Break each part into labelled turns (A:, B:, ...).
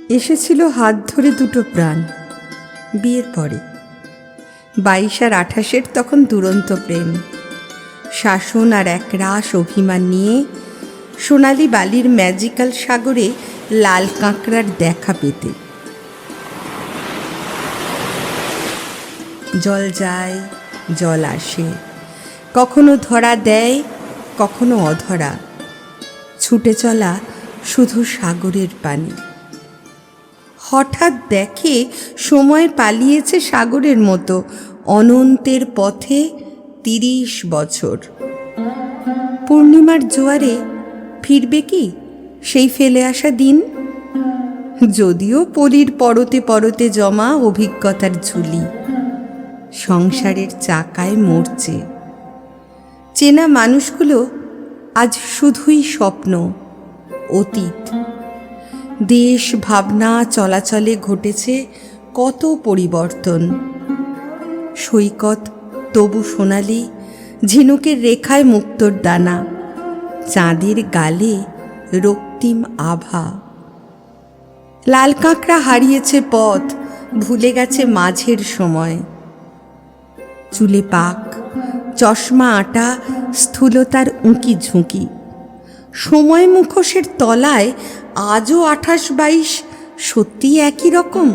A: এসেছিল হাত ধরে দুটো প্রাণ বিয়ের পরে। 22 আর 28-এর তখন দুরন্ত প্রেম, শাসন আর একরাশ অভিমান নিয়ে সোনালি বালির ম্যাজিক্যাল সাগরে লাল কাঁকড়ার দেখা পেতে। জল যায়, জল আসে, কখনো ধরা দেয়, কখনো অধরা, ছুটে চলা শুধু সাগরের পানি। হঠাৎ দেখে সময় পালিয়েছে সাগরের মতো, অনন্তের পথে 30 বছর। পূর্ণিমার জোয়ারে ফিরবে কি সেই ফেলে আসা দিন? যদিও পরীর পরতে পরতে জমা অভিজ্ঞতার ঝুলি সংসারের চাকায় মরছে। চেনা মানুষগুলো আজ শুধুই স্বপ্ন, অতীত। দেশ ভাবনা চলাচলে ঘটেছে কত পরিবর্তন। সৈকত তবু সোনালি, ঝিনুকের রেখায় মুক্তোর দানা, চাঁদের গালে রক্তিম আভা। লাল কাঁকড়া হারিয়েছে পথ, ভুলে গেছে মাঝের সময়। চুলে পাক, চশমা আটা, স্থূলতার উঁকি ঝুঁকি। সময় মুখোশের তলায় আজও 28-22 সত্যি একই রকম।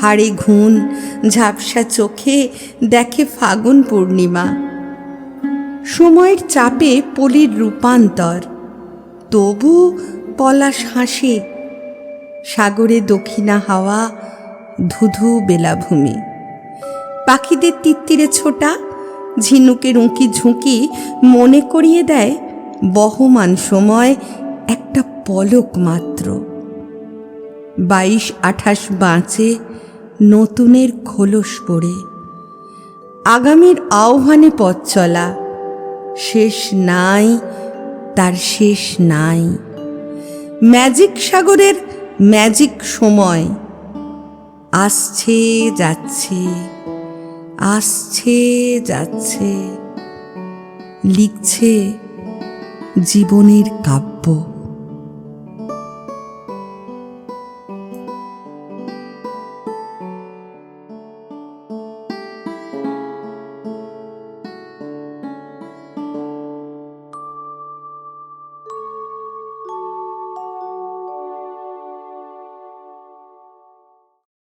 A: হাড়ে ঘুণ, ঝাপসা চোখে দেখে ফাগুন পূর্ণিমা। সময়ের চাপে পলির রূপান্তর, তবু পলাশ হাসে। সাগরে দক্ষিণা হাওয়া, ধুধু বেলাভূমি। পাখিদের তিত্তিরে ছোটা, ঝিনুকের উঁকি ঝুঁকি মনে করিয়ে দেয় বহমান সময় একটা পলক মাত্র। 22-28 বাঁচে নতুনের খোলস পড়ে। আগামীর আহ্বানে পথ চলা, শেষ নাই, তার শেষ নাই। ম্যাজিক সাগরের ম্যাজিক সময় আসছে যাচ্ছে, আসছে যাচ্ছে, লিখছে জীবনের কাব্য।